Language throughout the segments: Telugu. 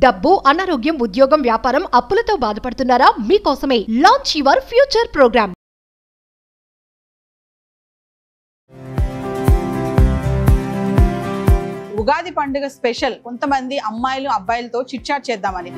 డబ్బు, అనారోగ్యం, ఉద్యోగం, వ్యాపారం, అప్పులతో బాధపడుతున్నారా? మీకోసమే launch your future program. Ugadi పండుగ స్పెషల్ కొంతమంది అమ్మాయిలు అబ్బాయిలతో చిట్ చాట్ చేద్దామని.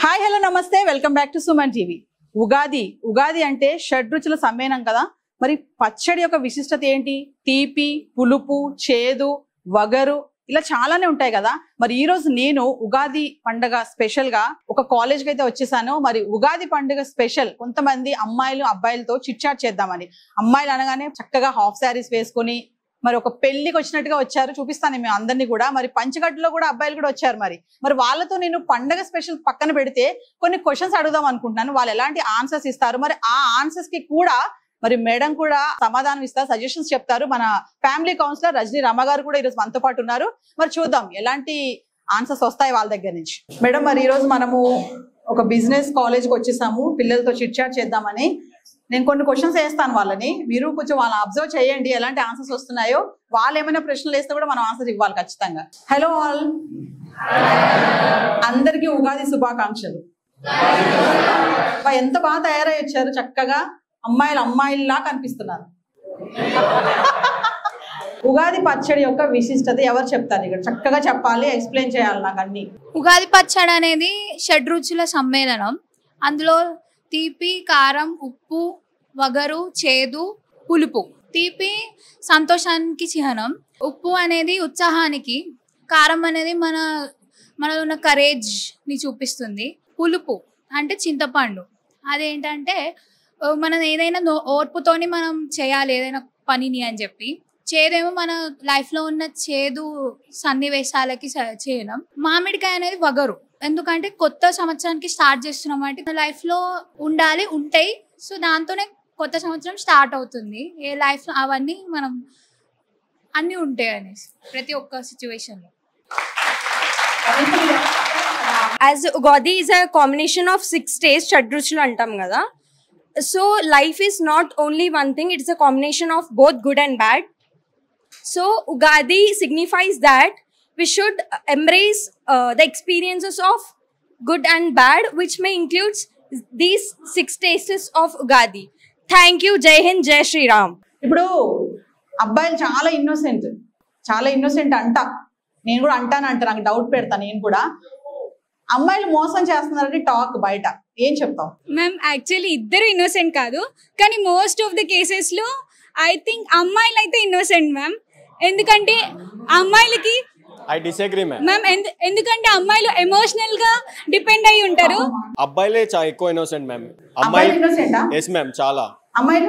హాయ్ హలో నమస్తే, welcome back to Suman TV. Ugadi అంటే షడ్రుచుల సమ్మేళనం కదా. మరి పచ్చడి యొక్క విశిష్టత ఏంటి? తీపి, పులుపు, చేదు, వగరు ఇలా చాలానే ఉంటాయి కదా. మరి ఈ రోజు నేను ఉగాది పండుగ స్పెషల్ గా ఒక కాలేజ్ కి అయితే వచ్చేసాను. మరి ఉగాది పండుగ స్పెషల్ కొంతమంది అమ్మాయిలు అబ్బాయిలతో చిట్ చాట్ చేద్దామని. అమ్మాయిలు అనగానే చక్కగా హాఫ్ శారీస్ వేసుకుని మరి ఒక పెళ్లికి వచ్చినట్టుగా వచ్చారు. చూపిస్తాను మేము అందరినీ కూడా. మరి పంచగట్టులో కూడా అబ్బాయిలు కూడా వచ్చారు. మరి వాళ్ళతో నేను పండగ స్పెషల్ పక్కన పెడితే కొన్ని క్వశ్చన్స్ అడుగుదాం అనుకుంటున్నాను. వాళ్ళు ఎలాంటి ఆన్సర్స్ ఇస్తారు, మరి ఆ ఆన్సర్స్ కి కూడా మరి మేడం కూడా సమాధానం ఇస్తారు, సజెషన్స్ చెప్తారు. మన ఫ్యామిలీ కౌన్సిలర్ రజనీ రమ గారు కూడా ఈరోజు మనతో పాటు ఉన్నారు. మరి చూద్దాం ఎలాంటి ఆన్సర్స్ వస్తాయి వాళ్ళ దగ్గర నుంచి. మేడం, మరి ఈరోజు మనము ఒక బిజినెస్ కాలేజ్కి వచ్చేసాము పిల్లలతో చిట్ చాట్ చేద్దామని. నేను కొన్ని క్వశ్చన్స్ వేస్తాను వాళ్ళని, మీరు కొంచెం వాళ్ళని అబ్జర్వ్ చేయండి ఎలాంటి ఆన్సర్స్ వస్తున్నాయో. వాళ్ళు ఏమైనా ప్రశ్నలు వేస్తే కూడా మనం ఆన్సర్ ఇవ్వాలి ఖచ్చితంగా. హలో ఆల్, అందరికీ ఉగాది శుభాకాంక్షలు. ఎంత బాగా తయారై వచ్చారు, చక్కగా అమ్మాయిల్లా కనిపిస్తున్నారు. ఉగాది పచ్చడి యొక్క విశిష్టత ఎవరు చెప్తారు? ఇక్కడ చక్కగా చెప్పాలి, ఎక్స్ప్లెయిన్ చేయాలి నాకు అన్ని. ఉగాది పచ్చడి అనేది షడ్రుచుల సమ్మేళనం. అందులో తీపి, కారం, ఉప్పు, వగరు, చేదు, పులుపు. తీపి సంతోషానికి చిహ్నం, ఉప్పు అనేది ఉత్సాహానికి, కారం అనేది మనలో ఉన్న కరేజ్ ని చూపిస్తుంది, పులుపు అంటే చింతపండు, అదేంటంటే మనం ఏదైనా ఓర్పుతోని మనం చేయాలి ఏదైనా పనిని అని చెప్పి. చేదేమో మన లైఫ్లో ఉన్న చేదు సన్నివేశాలకి చేయడం. మామిడికాయ అనేది వగరు, ఎందుకంటే కొత్త సంవత్సరానికి స్టార్ట్ చేస్తున్నాం అంటే లైఫ్లో ఉంటాయి. సో దాంతోనే కొత్త సంవత్సరం స్టార్ట్ అవుతుంది. ఏ లైఫ్లో అవన్నీ మనం అన్నీ ఉంటాయి అనేసి ప్రతి ఒక్క సిచ్యువేషన్లో. As Ugadi is a combination of 6 days, Shadruchulu antam kada. So life is not only one thing, it's a combination of both good and bad. So Ugadi signifies that we should embrace the experiences of good and bad, which may include these 6 tastes of Ugadi. Thank you. Jai Hind, Jai Shri Ram. ఇప్పుడు అబ్బాయిలు చాలా ఇన్నోసెంట్ అంట. నేను కూడా అంటానంట, నాకు డౌట్ పెడతా నేను కూడా. అమ్మాయిలు మోసం చేస్తున్నారని టాక్ బయట, ఏం చెప్తాం? మ్యామ్, యాక్చువల్లీ ఇద్దరు ఇన్నోసెంట్ కాదు, కానీ మోస్ట్ ఆఫ్ ద కేసెస్లో ఐ థింక్ అమ్మాయిలు అయితే ఇన్నోసెంట్ మ్యామ్. ఎందుకంటే అమ్మాయిలకి మ్యామ్ ఎందుకంటే అమ్మాయిలు ఎమోషనల్ గా డిపెండ్ అయి ఉంటారు. అబ్బాయిలే ఎక్కువ ఇన్నోసెంట్ మ్యామ్. ఎస్ మ్యామ్, చాలా అమ్మాయిలు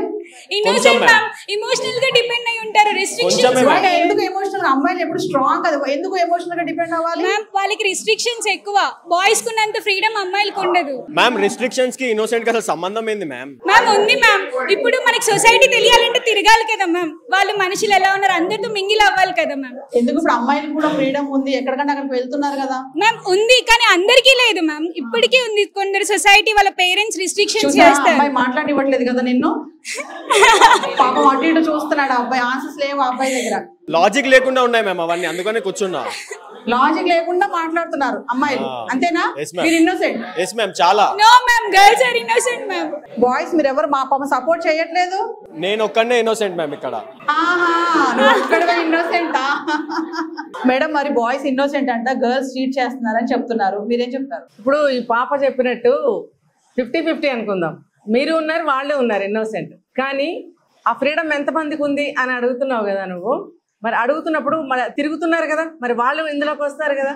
ఇన్నోసెంట్ మ్యామ్, ఎమోషనల్ గా డిపెండ్ అయి ఉంటారు. రెస్ట్రిక్షన్స్ ఎందుకు ఎమోషనల్? అమ్మాయిలు ఎప్పుడు స్ట్రాంగ్ కదా, ఎందుకు ఎమోషనల్ గా డిపెండ్ అవ్వాలి మ్యామ్? వాళ్ళకి రెస్ట్రిక్షన్స్ ఎక్కువ, బాయ్స్ కున్నంత ఫ్రీడమ్ అమ్మాయిలకు ఉండదు మ్యామ్. రెస్ట్రిక్షన్స్ కి ఇన్నోసెంట్ కి అసలు సంబంధం ఏంది మ్యామ్? మ్యామ్ ఉంది మ్యామ్. ఇప్పుడు మనకి సొసైటీ తెలియాలంటే తిరగాలి కదా మ్యామ్, వాళ్ళు మనుషులు ఎలా ఉన్నారు అందరితో మింగిల్ అవ్వాలి కదా మ్యామ్. ఎందుకు? ఇప్పుడు అమ్మాయిలు కూడా ఫ్రీడమ్ ఉంది, ఎక్కడికంటే అక్కడికి వెళ్తున్నారు కదా మ్యామ్. ఉంది, కానీ అందరికీ లేదు మ్యామ్. ఇప్పటికీ ఉంది. కొందరు సొసైటీ వాళ్ళ పేరెంట్స్ రిస్ట్రిక్షన్స్ చేస్తారు. అమ్మాయి మాట్లాడివ్వట్లేదు కదా నిన్ను, పాపం అటు ఇటు చూస్తున్నాడు అబ్బాయి. ఆన్సర్స్ లేవు అబ్బాయి దగ్గర, లాజిక్ లేకుండా ఉన్నాయి మ్యామ్ అవన్నీ, అందుకనే కూర్చున్నా. లాజిక్ లేకుండా మాట్లాడుతున్నారు అమ్మాయిలు, అంతేనా? మీరు ఇన్నోసెంట్? ఎస్ మ్యామ్, చాలా. No ma'am, girls are innocent ma'am. Boys మీరు ఎవరు మా పాపం సపోర్ట్ చేయట్లేదు? నేను ఒక్కడే ఇన్నోసెంట్ మ్యామ్ ఇక్కడ. ఇన్నోసెంటా మేడం? మరి బాయ్స్ ఇన్నోసెంట్ అంట, గర్ల్స్ చీట్ చేస్తున్నారని చెప్తున్నారు, మీరేం చెప్తారు? ఇప్పుడు ఈ పాప చెప్పినట్టు 50-50 అనుకుందాం. మీరు ఉన్నారు, వాళ్ళు ఉన్నారు ఇన్నోసెంట్. కానీ ఆ ఫ్రీడమ్ ఎంతమందికి ఉంది అని అడుగుతున్నావు కదా నువ్వు. మరి అడుగుతున్నప్పుడు మరి తిరుగుతున్నారు కదా, మరి వాళ్ళు ఇందులోకి వస్తారు కదా.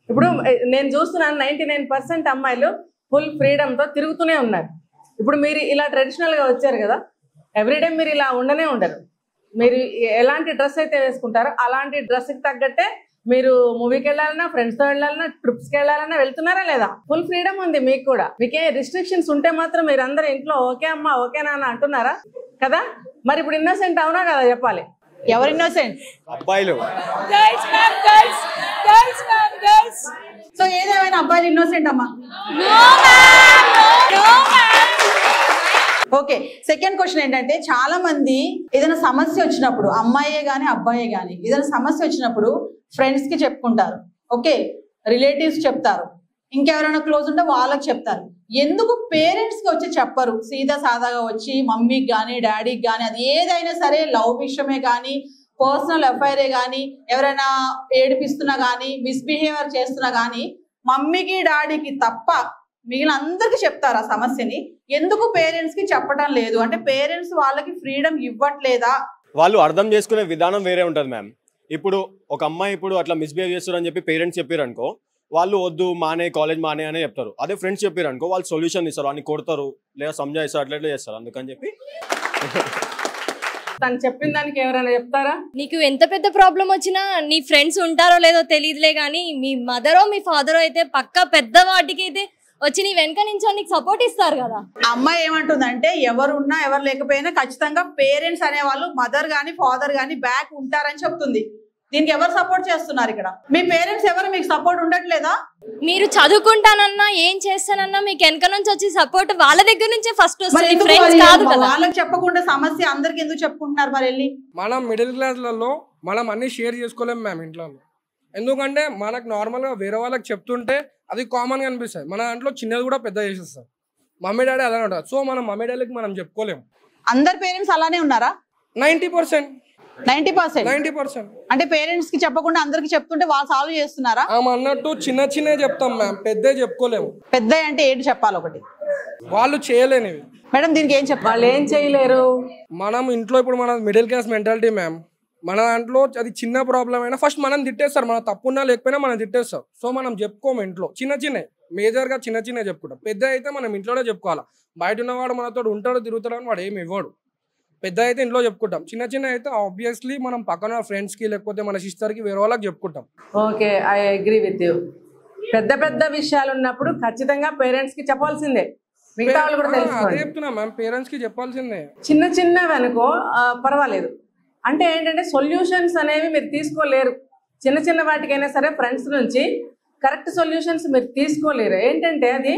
ఇప్పుడు నేను చూస్తున్నాను 99% అమ్మాయిలు ఫుల్ ఫ్రీడమ్తో తిరుగుతూనే ఉన్నారు. ఇప్పుడు మీరు ఇలా ట్రెడిషనల్గా వచ్చారు కదా, ఎవ్రీడే మీరు ఇలా ఉండరు. మీరు ఎలాంటి డ్రెస్ అయితే వేసుకుంటారో అలాంటి డ్రెస్కి తగ్గట్టే మీరు మూవీకి వెళ్ళాలన్నా, ఫ్రెండ్స్తో వెళ్ళాలన్నా, ట్రిప్స్కి వెళ్ళాలన్నా వెళ్తున్నారా లేదా? ఫుల్ ఫ్రీడమ్ ఉంది మీకు కూడా. మీకే రిస్ట్రిక్షన్స్ ఉంటే మాత్రం మీరు అందరూ ఇంట్లో ఓకే అమ్మా ఓకే నాన్న అంటున్నారా కదా? మరి ఇప్పుడు ఇన్నోసెంట్ అవునా కదా చెప్పాలి. ఎవరు ఇన్నోసెంట్? అబ్బాయిలు. Girls ma'am, girls ma'am, girls. So అబ్బాయిలు ఇన్నోసెంట్ అమ్మా? ఓకే, సెకండ్ క్వశ్చన్ ఏంటంటే చాలా మంది ఏదైనా సమస్య వచ్చినప్పుడు, అమ్మాయే గాని అబ్బాయే గాని ఏదైనా సమస్య వచ్చినప్పుడు ఫ్రెండ్స్ కి చెప్పుకుంటారు, ఓకే, రిలేటివ్స్ చెప్తారు, ఇంకెవరైనా క్లోజ్ ఉంటే వాళ్ళకి చెప్తారు. ఎందుకు పేరెంట్స్ కి వచ్చి చెప్పరు? సీదా సాదాగా వచ్చి మమ్మీకి కానీ డాడీకి కానీ, అది ఏదైనా సరే, లవ్ విషయమే కానీ, పర్సనల్ అఫైరే కానీ, ఎవరైనా ఏడిపిస్తున్నా కానీ, మిస్బిహేవియర్ చేస్తున్నా కానీ, మమ్మీకి డాడీకి తప్ప మిగిలిన అందరికి చెప్తారు ఆ సమస్యని. ఎందుకు పేరెంట్స్ కి చెప్పడం లేదు? అంటే పేరెంట్స్ వాళ్ళకి ఫ్రీడమ్ ఇవ్వట్లేదా? వాళ్ళు అర్థం చేసుకునే విధానం వేరే ఉంటుంది మ్యామ్. ఇప్పుడు ఒక అమ్మాయి ఇప్పుడు అట్లా మిస్బిహేవ్ చేస్తారని చెప్పి పేరెంట్స్ చెప్పారు అనుకో, వాళ్ళు వద్దు మానే, కాలేజ్ మానే అనే చెప్తారు. అదే ఫ్రెండ్స్ చెప్పారు అనుకో, వాళ్ళు సొల్యూషన్ ఇస్తారు, వాడిని కొడతారు లేదా సంజాయిస్తారు, అట్లా చేస్తారు. అందుకని చెప్పి తను చెప్పిన దానికి ఎవరైనా చెప్తారా? నీకు ఎంత పెద్ద ప్రాబ్లం వచ్చినా నీ ఫ్రెండ్స్ ఉంటారో లేదో తెలియదులే, కానీ మీ మదరో మీ ఫాదరో అయితే పక్క పెద్ద వాటికి అయితే వచ్చి నీ వెనక నుంచి నీకు సపోర్ట్ ఇస్తారు కదా. అమ్మాయి ఏమంటుందంటే ఎవరు ఉన్నా ఎవరు లేకపోయినా ఖచ్చితంగా పేరెంట్స్ అనేవాళ్ళు, మదర్ గానీ ఫాదర్ గానీ బ్యాక్ ఉంటారని చెప్తుంది. దీనికి ఎవరు సపోర్ట్ చేస్తున్నారు ఇక్కడ? మీ పేరెంట్స్ ఎవరు మీకు సపోర్ట్ ఉండట్లేదా? మీరు చదువుకుంటానన్నా ఏం చేస్తానన్నా మీకు వెనక నుంచి వచ్చి సపోర్ట్ వాళ్ళ దగ్గర నుంచే ఫస్ట్ వస్తుంది, ఫ్రెండ్స్ కాదు కదా. వాళ్ళకి చెప్పకుండా సమస్య అందరికి ఎందుకు చెప్పుకుంటున్నారు మరి వెళ్ళి? మనం మిడిల్ క్లాస్లలో మనం అన్ని షేర్ చేసుకోలేము మ్యామ్ ఇంట్లో. ఎందుకంటే మనకు నార్మల్గా వేరే వాళ్ళకి చెప్తుంటే అది కామన్గా అనిపిస్తుంది. మన దాంట్లో చిన్నది కూడా పెద్ద చేసేస్తారు. మమ్మీ డాడీ అలానే ఉంటారు. సో మనం మమ్మీ డాడీకి మనం చెప్పుకోలేము. అందరు పేరెంట్స్ అలానే ఉన్నారా? 90%. 90%. అంటే పేరెంట్స్ కి చెప్పకుండా అందరికి చెప్తుంటే వాళ్ళు సాల్వ్ చేస్తున్నారా? అన్నట్టు చిన్న చిన్న చెప్తాం మ్యామ్, పెద్ద చెప్పుకోలేము. పెద్ద అంటే ఏంటి చెప్పాలి? ఒకటి వాళ్ళు చేయలేనివి. మేడం దీనికి ఏం చెప్పాలి? వాళ్ళు ఏం చేయలేరు. మనం ఇంట్లో ఇప్పుడు మన మిడిల్ క్లాస్ మెంటాలిటీ మ్యామ్. మన దాంట్లో అది చిన్న ప్రాబ్లం అయినా ఫస్ట్ మనం తిట్టేస్తారు, మన తప్పున్నా లేకపోయినా మనం తిట్టేస్తాం. సో మనం చెప్పుకోము ఇంట్లో. చిన్న చిన్న మేజర్గా చిన్న చిన్న చెప్పుకుంటాం. పెద్ద అయితే మనం ఇంట్లోనే చెప్పుకోవాలా. బయట ఉన్నవాడు మనతో ఉంటాడు తిరుగుతాడు అని వాడు ఏమి ఇవ్వడు. పెద్ద అయితే ఇంట్లో చెప్పుకుంటాం. చిన్న చిన్న అయితే ఆబ్వియస్లీ మనం పక్కన ఫ్రెండ్స్కి లేకపోతే మన సిస్టర్కి వేరే వాళ్ళకి చెప్పుకుంటాం. Okay, I agree with you. పెద్ద పెద్ద విషయాలు ఉన్నప్పుడు ఖచ్చితంగా పేరెంట్స్ కి చెప్పాల్సిందే. మిగతా వాళ్ళు కూడా తెలుసుకోండి. అదే చెప్తున్నా మ్యామ్, పేరెంట్స్ కి చెప్పాల్సిందే. చిన్న చిన్నవి అనుకో పర్వాలేదు. అంటే ఏంటంటే సొల్యూషన్స్ అనేవి మీరు తీసుకోలేరు. చిన్న చిన్న వాటికైనా సరే ఫ్రెండ్స్ నుంచి కరెక్ట్ సొల్యూషన్స్ మీరు తీసుకోలేరు. ఏంటంటే అది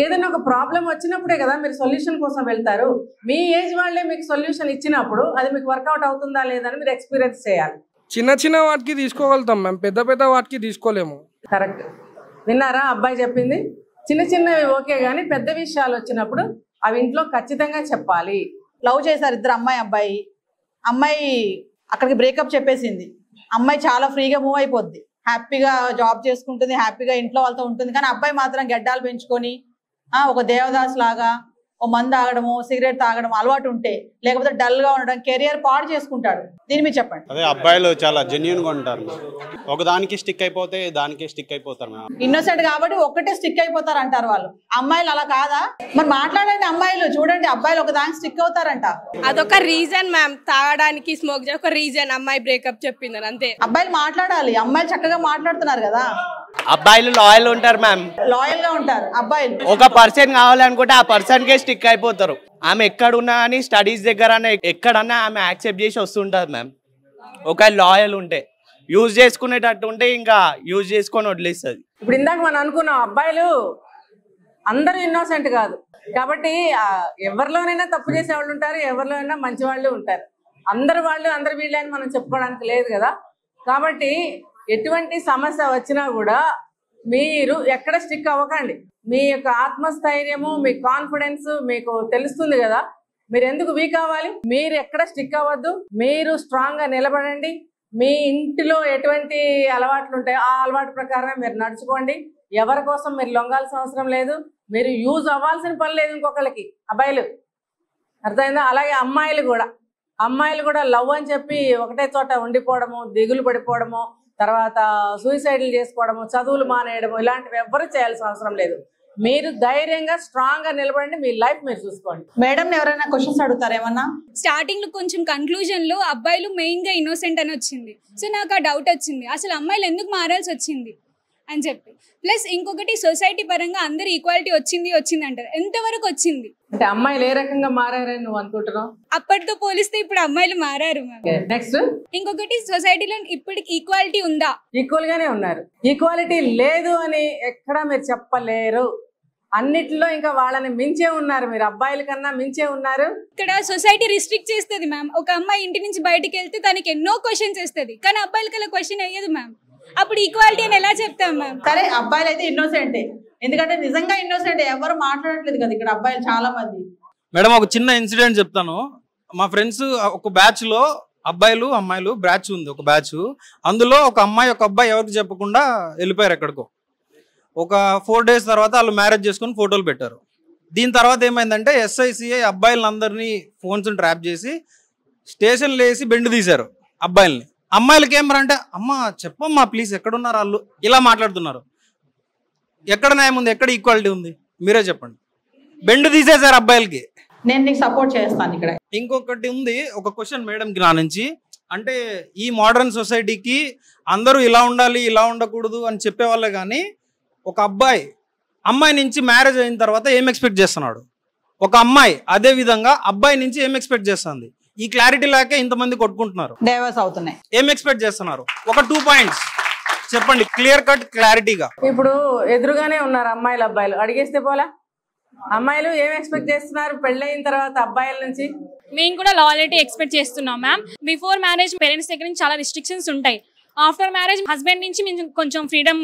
ఏదైనా ఒక ప్రాబ్లం వచ్చినప్పుడే కదా మీరు సొల్యూషన్ కోసం వెళ్తారు. మీ ఏజ్ వాళ్ళే మీకు సొల్యూషన్ ఇచ్చినప్పుడు అది మీకు వర్కౌట్ అవుతుందా లేదా అని మీరు ఎక్స్పీరియన్స్ చేయాలి. చిన్న చిన్న వాటికి తీసుకోగలుగుతాం మ్యామ్, పెద్ద పెద్ద వాటికి తీసుకోలేము. కరెక్ట్. విన్నారా అబ్బాయి చెప్పింది? చిన్న చిన్నవి ఓకే, కానీ పెద్ద విషయాలు వచ్చినప్పుడు అవి ఇంట్లో ఖచ్చితంగా చెప్పాలి. లవ్ చేశారు ఇద్దరు, అమ్మాయి అబ్బాయి. అమ్మాయి అక్కడికి బ్రేకప్ చెప్పేసింది. అమ్మాయి చాలా ఫ్రీగా మూవ్ అయిపోద్ది, హ్యాపీగా జాబ్ చేసుకుంటుంది, హ్యాపీగా ఇంట్లో వాళ్ళతో ఉంటుంది. కానీ అబ్బాయి మాత్రం గడ్డాలు పెంచుకొని ఒక దేవదాస్ లాగా ఓ మందు తాగడము, సిగరెట్ తాగడం అలవాటు ఉంటే, లేకపోతే డల్ గా ఉండడం, కెరియర్ పాడు చేసుకుంటాడు. దీని మీద చెప్పండి. అదే అబ్బాయిలు చాలా జెన్యూన్ గా ఉంటారు. ఒక దానికి స్టిక్ అయిపోతే దానికి స్టిక్ అయిపోతారు. ఇన్నోసెంట్ కాబట్టి ఒక్కటే స్టిక్ అయిపోతారు అంటారు వాళ్ళు. అమ్మాయిలు అలా కాదా? మరి మాట్లాడండి అమ్మాయిలు, చూడండి అబ్బాయిలు ఒక దానికి స్టిక్ అవుతారంట. అదొక రీజన్ మ్యామ్, తాగడానికి స్మోక్ చేయడం ఒక రీజన్. అమ్మాయి బ్రేకప్ చెప్పిందని అంతే. అబ్బాయిలు మాట్లాడాలి, అమ్మాయిలు చక్కగా మాట్లాడుతున్నారు కదా. అబ్బాయిలు లాయల్ ఉంటారు మ్యామ్, లాయల్ గా ఉంటారు అబ్బాయిలు. ఒక పర్సన్ కావాలనుకుంటే ఆ పర్సన్ కే స్టిక్ అయిపోతారు. ఆమె ఎక్కడున్నా కానీ స్టడీస్ దగ్గర ఎక్కడన్నా ఆమె యాక్సెప్ట్ చేసి వస్తుంటది మ్యామ్. ఒక లాయల్ ఉంటే, యూజ్ చేసుకునేటట్టు ఉంటే ఇంకా యూజ్ చేసుకొని వదిలేస్తుంది. ఇప్పుడు ఇందాక మనం అనుకున్నాం అబ్బాయిలు అందరూ ఇన్నోసెంట్ కాదు కాబట్టి ఎవరిలోనైనా తప్పు చేసే వాళ్ళు ఉంటారు, ఎవరిలోనైనా మంచి వాళ్ళు ఉంటారు. అందరు వీళ్ళే అని మనం చెప్పుకోవడానికి లేదు కదా. కాబట్టి ఎటువంటి సమస్య వచ్చినా కూడా మీరు ఎక్కడ స్టిక్ అవ్వకండి. మీ యొక్క ఆత్మస్థైర్యము, మీ కాన్ఫిడెన్స్ మీకు తెలుస్తుంది కదా. మీరు ఎందుకు వీక్ అవ్వాలి? మీరు ఎక్కడ స్టిక్ అవ్వద్దు. మీరు స్ట్రాంగ్ గా నిలబడండి. మీ ఇంటిలో ఎటువంటి అలవాట్లు ఉంటాయో ఆ అలవాటు ప్రకారమే మీరు నడుచుకోండి. ఎవరి కోసం మీరు లొంగాల్సిన అవసరం లేదు. మీరు యూజ్ అవ్వాల్సిన పని లేదు ఇంకొకళ్ళకి. అబ్బాయిలు అర్థమైందా? అలాగే అమ్మాయిలు కూడా లవ్ అని చెప్పి ఒకటే చోట ఉండిపోవడము, దిగులు పడిపోవడము, తర్వాత సూసైడ్లు చేసుకోవడము, చదువులు మానేయడము, ఇలాంటివి ఎవ్వరూ చేయాల్సిన అవసరం లేదు. మీరు ధైర్యంగా స్ట్రాంగ్ గా నిలబడండి. మీ లైఫ్ మీరు చూసుకోండి. మేడం ఎవరైనా క్వశ్చన్స్ అడుగుతారు ఏమన్నా? స్టార్టింగ్ లో కొంచెం కన్క్లూజన్ లో అబ్బాయిలు మెయిన్ గా ఇన్నోసెంట్ అని వచ్చింది. సో నాకు ఆ డౌట్ వచ్చింది, అసలు అమ్మాయిలు ఎందుకు మారాల్సి వచ్చింది? అని చెప్పి. ప్లస్ ఇంకొకటి సొసైటీ పరంగా అందరు ఈక్వాలిటీ వచ్చింది అంటారు. ఎంతవరకు వచ్చింది? అంటే అమ్మాయిలు ఏ రకంగా మారారని నువ్వు అనుకుంటున్నావు? అప్పటితో పోలిస్తే ఇప్పుడు అమ్మాయిలు మారారు మ్యామ్. నెక్స్ట్ ఇంకొకటి సొసైటీలో ఇప్పటికి ఈక్వాలిటీ ఉందా? ఈక్వల్ గానే ఉన్నారు. ఈక్వాలిటీ లేదు అని ఎక్కడా మీరు చెప్పలేరు. అన్నిట్లో ఇంకా వాళ్ళని మించే ఉన్నారు, మీరు అబ్బాయిల కన్నా మించే ఉన్నారు. ఇక్కడ సొసైటీ రిస్ట్రిక్ట్ చేస్తుంది మ్యామ్. ఒక అమ్మాయి ఇంటి నుంచి బయటికి వెళ్తే తనకి ఎన్నో క్వశ్చన్స్ వేస్తుంది, కానీ అబ్బాయిలకి అలా క్వశ్చన్ అయ్యేది మ్యామ్. అప్పుడు ఈక్వాలిటీ అని ఎలా చెప్తాం మ్యామ్? సరే అబ్బాయిలు అయితే ఇన్నోసెంటే, ఎందుకంటే నిజంగా ఇన్నోసెంట్, ఎవరు మాట్లాడట్లేదు కదా ఇక్కడ అబ్బాయిలు చాలా మంది. మేడం ఒక చిన్న ఇన్సిడెంట్ చెప్తాను. మా ఫ్రెండ్స్ ఒక బ్యాచ్ లో అబ్బాయిలు అమ్మాయిలు బ్యాచ్ ఉంది, ఒక బ్యాచ్. అందులో ఒక అమ్మాయి ఒక అబ్బాయి ఎవరికి చెప్పకుండా వెళ్ళిపోయారు ఎక్కడికో. ఒక 4 days తర్వాత వాళ్ళు మ్యారేజ్ చేసుకుని ఫోటోలు పెట్టారు. దీని తర్వాత ఏమైందంటే SICI అబ్బాయిలందరినీ ఫోన్స్ ట్రాప్ చేసి స్టేషన్లో వేసి బెండ్ తీశారు అబ్బాయిల్ని. అమ్మాయిలకి ఏమరంటే అమ్మ చెప్పమ్మా ప్లీజ్ ఎక్కడున్నారు వాళ్ళు, ఇలా మాట్లాడుతున్నారు. ఎక్కడ న్యాయం ఉంది, ఎక్కడ ఈక్వాలిటీ ఉంది, మీరే చెప్పండి. బెండ్ తీసేశారు అబ్బాయిలకి. నేను నీకు సపోర్ట్ చేస్తాను ఇక్కడ. ఇంకొకటి ఉంది, ఒక క్వశ్చన్ మేడంకి నా నుంచి. అంటే ఈ మోడర్న్ సొసైటీకి అందరూ ఇలా ఉండాలి ఇలా ఉండకూడదు అని చెప్పేవాళ్ళే, కానీ ఒక అబ్బాయి అమ్మాయి నుంచి మ్యారేజ్ అయిన తర్వాత ఏం ఎక్స్పెక్ట్ చేస్తున్నాడు, ఒక అమ్మాయి అదే విధంగా అబ్బాయి నుంచి ఏం ఎక్స్పెక్ట్ చేస్తుంది, ఈ క్లారిటీ లేక ఇంతమంది కొట్టుకుంటున్నారు, డైవర్స్ అవుతున్నాయి. ఏం ఎక్స్పెక్ట్ చేస్తున్నారు? ఒక 2 points చెప్పండి క్లియర్ కట్ క్లారిటీగా. ఇప్పుడు ఎదురుగానే ఉన్నారు అమ్మాయిలు అబ్బాయిలు, అడిగేస్తే పోలా? అమ్మాయిలు ఏం ఎక్స్పెక్ట్ చేస్తున్నారు పెళ్ళైన తర్వాత అబ్బాయిల నుంచి? మేము కూడా లాయల్టీ ఎక్స్పెక్ట్ చేస్తున్నాం మ్యామ్. బిఫోర్ మ్యారేజ్ పేరెంట్స్ దగ్గర నుంచి చాలా రిస్ట్రిక్షన్స్ ఉంటాయి. ఆఫ్టర్ మ్యారేజ్ హస్బెండ్ నుంచి మేము కొంచెం ఫ్రీడమ్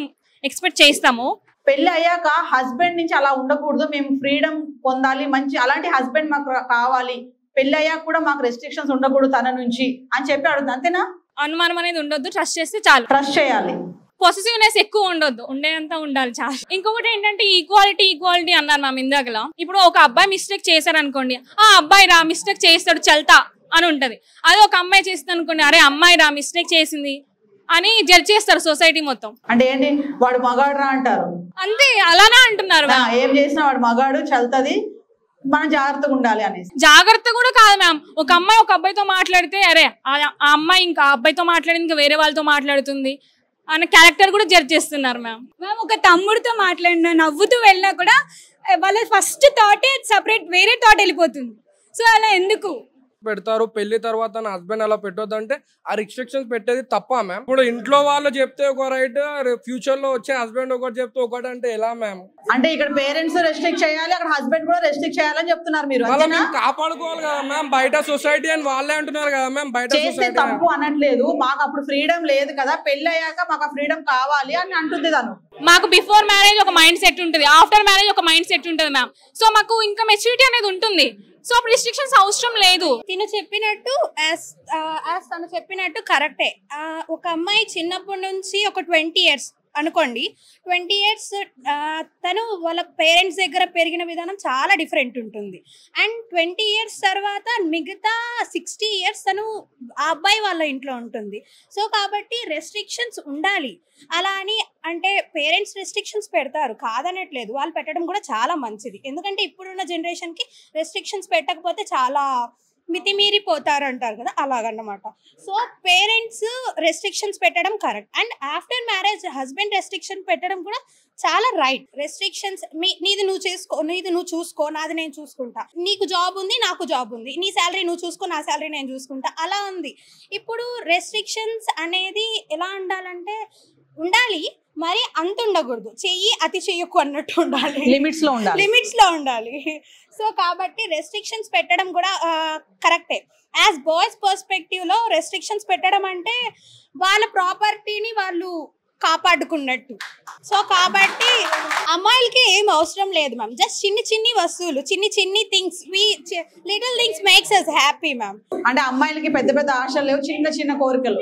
ఎక్స్పెక్ట్ చేస్తాము. పెళ్లి అయ్యాక హస్బెండ్ నుంచి అలా ఉండకూడదు, మేము ఫ్రీడమ్ పొందాలి, మంచి అలాంటి హస్బెండ్ మాకు కావాలి, పెళ్లి అయ్యాక కూడా మాకు రెస్ట్రిక్షన్స్ ఉండకూడదు తన నుంచి అని చెప్పి అడుగుతుంది. అంతేనా? అనుమానం అనేది ఉండొద్దు, ట్రస్ట్ చేస్తే చాలు. ట్రస్ట్ చేయాలి. పొసెసివ్నెస్ ఎక్కువ ఉండొద్దు, ఉండేంత ఉండాలి చాలు. ఇంకొకటి ఏంటంటే ఈక్వాలిటీ అన్నారు మ్యామ్ ఇందాకలా. ఇప్పుడు ఒక అబ్బాయి మిస్టేక్ చేశారు అనుకోండి, ఆ అబ్బాయి రా మిస్టేక్ చేస్తాడు చల్తా అని ఉంటది. అదే ఒక అమ్మాయి చేస్తుంది అనుకోండి, అరే అమ్మాయి రా మిస్టేక్ చేసింది అని జడ్జ్ చేస్తారు సొసైటీ మొత్తం. అంటే ఏంటి, వాడు మగాడు రా అంటారు. అంతే, అలానే అంటున్నారు. ఏం చేసినా వాడు మగాడు చల్తది, మనం జాగ్రత్తగా ఉండాలి అనేసి. జాగ్రత్త కూడా కాదు మ్యామ్. ఒక అమ్మాయి ఒక అబ్బాయితో మాట్లాడితే అరే ఆ అమ్మాయి ఇంకా అబ్బాయితో మాట్లాడింది ఇంకా వేరే వాళ్ళతో మాట్లాడుతుంది అన్న క్యారెక్టర్ కూడా జడ్జ్ చేస్తున్నారు మ్యామ్. మ్యామ్ ఒక తమ్ముడితో మాట్లాడినా నవ్వుతూ వెళ్ళినా కూడా వాళ్ళ ఫస్ట్ థాటే సపరేట్ వేరే థాట్ వెళ్ళిపోతుంది. సో అలా ఎందుకు పెడతారు? పెళ్లి తర్వాత నా హస్బెండ్ అలా పెట్టొద్దు అంటే ఆ రిస్ట్రిక్షన్స్ పెట్టేది తప్ప మ్యామ్. ఇప్పుడు ఇంట్లో వాళ్ళు చెప్తే ఒక రైట్, ఫ్యూచర్ లో వచ్చే హస్బెండ్ ఒకటి చెప్తే ఒకటి అంటే ఎలా మ్యామ్? అంటే ఇక్కడ పేరెంట్స్ రెస్ట్రిక్ట్ చేయాలి, అక్కడ హస్బెండ్ కూడా రెస్ట్రిక్ట్ చేయాలని చెప్తున్నారు మీరు. కాపాడుకోవాలి కదా మ్యామ్, బయట సొసైటీ అని వాళ్ళే అంటున్నారు కదా మ్యామ్. బయట చేస్తే తప్పు అనట్లేదు, మాకు అప్పుడు ఫ్రీడమ్ లేదు కదా, పెళ్లి అయ్యాక మాకు ఫ్రీడమ్ కావాలి అని అంటుంది తను. మాకు బిఫోర్ మ్యారేజ్ ఒక మైండ్ సెట్ ఉంటుంది, ఆఫ్టర్ మ్యారేజ్ ఒక మైండ్ సెట్ ఉంటుంది మ్యామ్. సో మాకు ఇంకా మెచ్యూరిటీ అనేది ఉంటుంది. సో రిస్ట్రిక్షన్స్ అవసరం లేదు. తను చెప్పినట్టు కరెక్టే. ఒక అమ్మాయి చిన్నప్పటి నుంచి ఒక 20 years అనుకోండి, 20 years తను వాళ్ళ పేరెంట్స్ దగ్గర పెరిగిన విధానం చాలా డిఫరెంట్ ఉంటుంది. అండ్ 20 years తర్వాత మిగతా 60 years తను ఆ అబ్బాయి వాళ్ళ ఇంట్లో ఉంటుంది. సో కాబట్టి రెస్ట్రిక్షన్స్ ఉండాలి. అలా అని అంటే పేరెంట్స్ రెస్ట్రిక్షన్స్ పెడతారు, కాదనట్లేదు, వాళ్ళు పెట్టడం కూడా చాలా మంచిది. ఎందుకంటే ఇప్పుడున్న జనరేషన్కి రెస్ట్రిక్షన్స్ పెట్టకపోతే చాలా మితిమీరిపోతారు అంటారు కదా, అలాగన్నమాట. సో పేరెంట్స్ రెస్ట్రిక్షన్స్ పెట్టడం correct. And after marriage husband restriction పెట్టడం కూడా చాలా రైట్. రెస్ట్రిక్షన్స్ నీది నువ్వు చేసుకో, నీది నువ్వు చూసుకో, నాది నేను చూసుకుంటా, నీకు జాబ్ ఉంది నాకు జాబ్ ఉంది, నీ శాలరీ నువ్వు చూసుకో నా శాలరీ నేను చూసుకుంటా, అలా ఉంది. ఇప్పుడు రెస్ట్రిక్షన్స్ అనేది ఎలా ఉండాలి, మరి అంత ఉండకూడదు, చెయ్యి అతి చెయ్యకు అన్నట్టు ఉండాలి, లిమిట్స్ లో ఉండాలి. సో కాబట్టి రెస్ట్రిక్షన్స్ పెట్టడం కూడా కరెక్టే. యాజ్ బాయ్స్ పర్స్పెక్టివ్ లో రెస్ట్రిక్షన్స్ పెట్టడం అంటే వాళ్ళ ప్రాపర్టీని వాళ్ళు కాపాడుకున్నట్టు. సో కాబట్టి అమ్మాయిలకి ఏం అవసరం లేదు మ్యామ్, జస్ట్ చిన్ని వస్తువులు, చిన్ని things, little things makes us happy ma'am. అంటే అమ్మాయిలకి పెద్ద ఆశలు లేవు, చిన్న కోరికలు.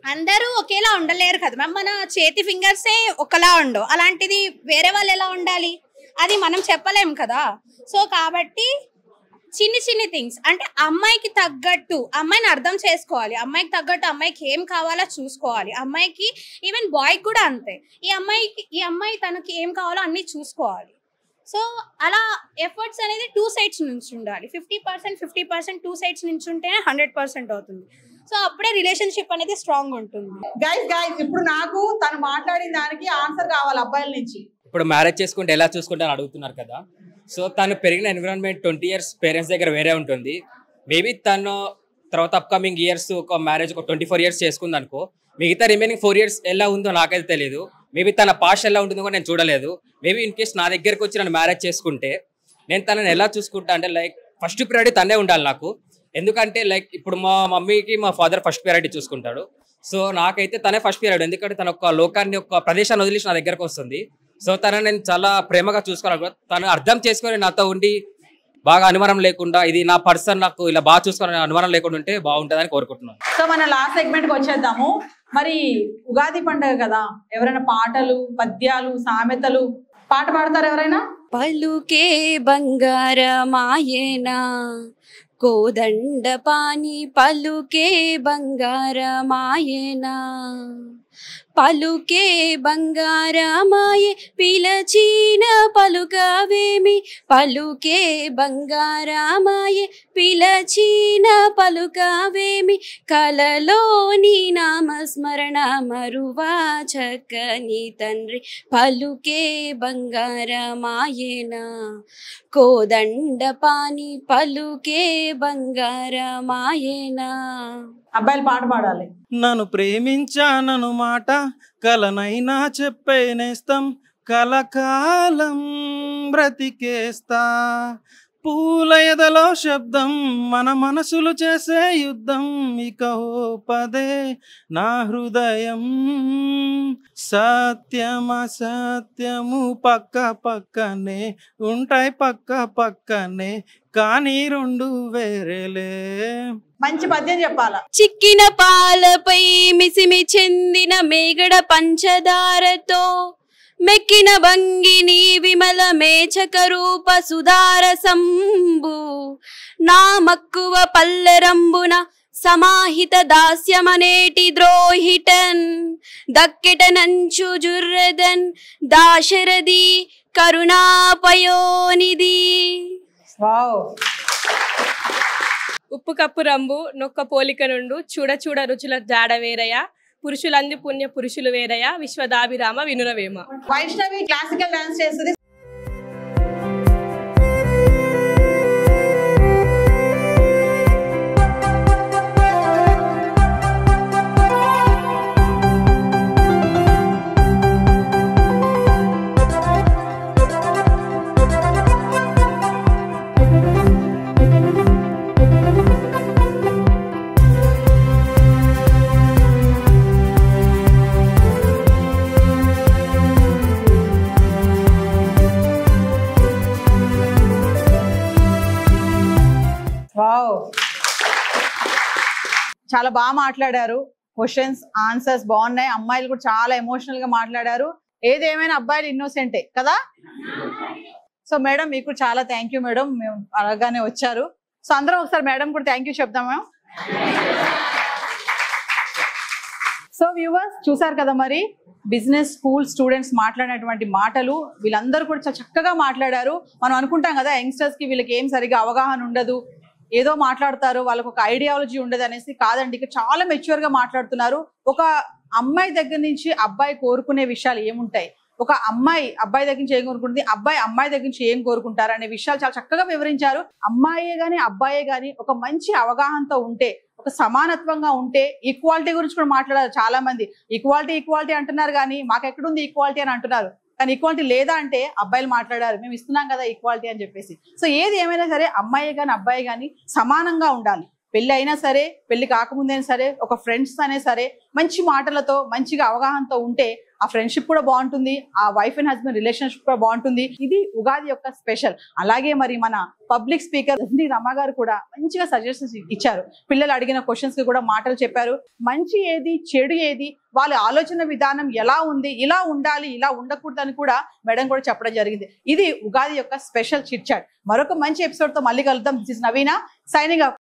అందరూ ఒకేలా ఉండలేరు కదా మ్యామ్, మన చేతి ఫింగర్సే ఒకలా ఉండవు, అలాంటిది వేరే వాళ్ళు ఎలా ఉండాలి అది మనం చెప్పలేం కదా. సో కాబట్టి చిన్ని థింగ్స్ అంటే అమ్మాయికి తగ్గట్టు అమ్మాయిని అర్థం చేసుకోవాలి, అమ్మాయికి తగ్గట్టు అమ్మాయికి ఏం కావాలో చూసుకోవాలి, అమ్మాయికి ఈవెన్ బాయ్కి కూడా అంతే, ఈ అమ్మాయి తనకి ఏం కావాలో అన్నీ చూసుకోవాలి. సో అలా ఎఫర్ట్స్ అనేది 2 sides నుంచి ఉండాలి. 50% 2 sides నుంచి ఉంటేనే 100% అవుతుంది. సో అప్పుడే రిలేషన్షిప్ అనేది స్ట్రాంగ్ ఉంటుంది. గైస్ ఇప్పుడు నాకు తను మాట్లాడిన దానికి ఆన్సర్ కావాలి అబ్బాయిల నుంచి. ఇప్పుడు మ్యారేజ్ చేసుకుంటే ఎలా చూసుకుంటారని అడుగుతున్నారు కదా. సో తను పెరిగిన ఎన్విరాన్మెంట్ 20 years పేరెంట్స్ దగ్గర వేరే ఉంటుంది. మేబీ తను తర్వాత అప్కమింగ్ ఇయర్స్ ఒక మ్యారేజ్ ఒక 24 years చేసుకుంది అనుకో, మిగతా రిమైనింగ్ 4 years ఎలా ఉందో నాకైతే తెలియదు. మేబీ తన పాస్ట్ ఎలా ఉంటుందో కూడా నేను చూడలేదు. మేబీ ఇన్ కేస్ నా దగ్గరకు వచ్చి నన్ను మ్యారేజ్ చేసుకుంటే నేను తనని ఎలా చూసుకుంటా అంటే లైక్ ఫస్ట్ ప్రియారిటీ తనే ఉండాలి నాకు. ఎందుకంటే లైక్ ఇప్పుడు మా మమ్మీకి మా ఫాదర్ ఫస్ట్ ప్రియారిటీ చూసుకుంటాడు. సో నాకైతే తనే ఫస్ట్ ప్రియారిటీ. ఎందుకంటే తన ఒక లోకాన్ని ఒక ప్రదేశాన్ని వదిలేసి నా దగ్గరకు వస్తుంది. సో తనని నేను చాలా ప్రేమగా చూసుకోవాలి. తను అర్థం చేసుకొని నాతో ఉండి బాగా అనుమానం లేకుండా ఇది నా పర్సన్ నాకు ఇలా బాగా చూసుకోవాలని అనుమానం లేకుండా ఉంటే బాగుంటుందని కోరుకుంటున్నాను. సో మన లాస్ట్ సెగ్మెంట్ కి వచ్చేద్దాము. మరి ఉగాది పండుగ కదా, ఎవరైనా పాటలు పద్యాలు సామెతలు పాట పాడతారు ఎవరైనా? పలుకే బంగారమాయేనా కోదండ పాని పలుకే బంగారమాయేనా పలుకే బంగారమాయే పిలచీన పలుకవేమి పలుకే బంగారమాయే పిలచీన పలుకవేమి కలలోని నామస్మరణ మరువా చక్కని తండ్రి పలుకే బంగారమాయేనా కోదండ పాని పలుకే బంగారమాయేనా. అబ్బాయిలు పాట పాడాలి. నన్ను ప్రేమించానను మాట కలనైనా చెప్పేనేస్తం కలకాలం బ్రతికేస్తా పూల ఎదలో శబ్దం మన మనసులు చేసే యుద్ధం ఇక ఓపదే నా హృదయం సత్యమ సత్యము పక్క పక్కనే ఉంటాయి పక్క పక్కనే కానీ రెండు వేరేలే. మంచి పద్యం చెప్పాలా. చిక్కిన పాలపై మిసిమి చెందిన మేగడ పంచదారతో మెక్కిన భంగిని విమల మేచక రూప సుధార సంబు నా మక్కువ పల్లెరంబున సమాహిత దాస్యమనేటి ద్రోహిటన్ దక్కెట నంచు జుర్రదన్ దాశరథి కరుణాపయోనిధి. ఉప్పు కప్పు రంబు నొక్క పోలిక నుండు చూడ చూడ రుచుల జాడ వేరయ పురుషులంది పుణ్య పురుషులు వేరయ విశ్వదాభిరామ వినురవేమ. వైష్ణవి క్లాసికల్ డాన్స్ చేస్తుంది. చాలా బాగా మాట్లాడారు. క్వశ్చన్స్ ఆన్సర్స్ బాగున్నాయి. అమ్మాయిలు కూడా చాలా ఎమోషనల్ గా మాట్లాడారు. ఏదేమైనా అబ్బాయిలు ఇన్నోసెంటే కదా. సో మేడం మీకు చాలా థ్యాంక్ యూ మేడం, మేము అలాగానే వచ్చారు. సో అందరం ఒకసారి మేడం కూడా థ్యాంక్ యూ చెప్దామా. సో వ్యూవర్స్ చూసారు కదా, మరి బిజినెస్ స్కూల్ స్టూడెంట్స్ మాట్లాడినటువంటి మాటలు వీళ్ళందరూ కూడా చాలా చక్కగా మాట్లాడారు. మనం అనుకుంటాం కదా యంగ్స్టర్స్ కి వీళ్ళకి ఏం సరిగా అవగాహన ఉండదు, ఏదో మాట్లాడతారు, వాళ్ళకు ఒక ఐడియాలజీ ఉండదు అనేసి. కాదండి, ఇక్కడ చాలా మెచ్యూర్ గా మాట్లాడుతున్నారు. ఒక అమ్మాయి దగ్గర నుంచి అబ్బాయి కోరుకునే విషయాలు ఏముంటాయి, ఒక అమ్మాయి అబ్బాయి దగ్గర నుంచి ఏం కోరుకుంటుంది, అబ్బాయి అమ్మాయి దగ్గర నుంచి ఏం కోరుకుంటారు అనే విషయాలు చాలా చక్కగా వివరించారు. అమ్మాయే గాని అబ్బాయే గాని ఒక మంచి అవగాహనతో ఉంటే, ఒక సమానత్వంగా ఉంటే, ఈక్వాలిటీ గురించి కూడా మాట్లాడారు చాలా మంది. ఈక్వాలిటీ ఈక్వాలిటీ అంటున్నారు కానీ మాకెక్కడుంది ఈక్వాలిటీ అని అంటున్నారు. కానీ ఈక్వాలిటీ లేదా అంటే అబ్బాయిలు మాట్లాడారు, మేము ఇస్తున్నాం కదా ఈక్వాలిటీ అని చెప్పేసి. సో ఏది ఏమైనా సరే అమ్మాయి కానీ అబ్బాయి కానీ సమానంగా ఉండాలి. పెళ్లి అయినా సరే, పెళ్లి కాకముందైనా సరే, ఒక ఫ్రెండ్స్ అనే సరే మంచి మాటలతో మంచిగా అవగాహనతో ఉంటే ఆ ఫ్రెండ్షిప్ కూడా బాగుంటుంది, ఆ వైఫ్ అండ్ హస్బెండ్ రిలేషన్షిప్ కూడా బాగుంటుంది. ఇది ఉగాది యొక్క స్పెషల్. అలాగే మరి మన పబ్లిక్ స్పీకర్ రమ గారు కూడా మంచిగా సజెషన్స్ ఇచ్చారు. పిల్లలు అడిగిన క్వశ్చన్స్ కి కూడా మాటలు చెప్పారు. మంచి ఏది చెడు ఏది, వాళ్ళ ఆలోచన విధానం ఎలా ఉంది, ఇలా ఉండాలి ఇలా ఉండకూడదని కూడా మేడం కూడా చెప్పడం జరిగింది. ఇది ఉగాది యొక్క స్పెషల్ చిట్ చాట్. మరొక మంచి ఎపిసోడ్ తో మళ్ళీ కలుద్దాం. This is Naveena signing of.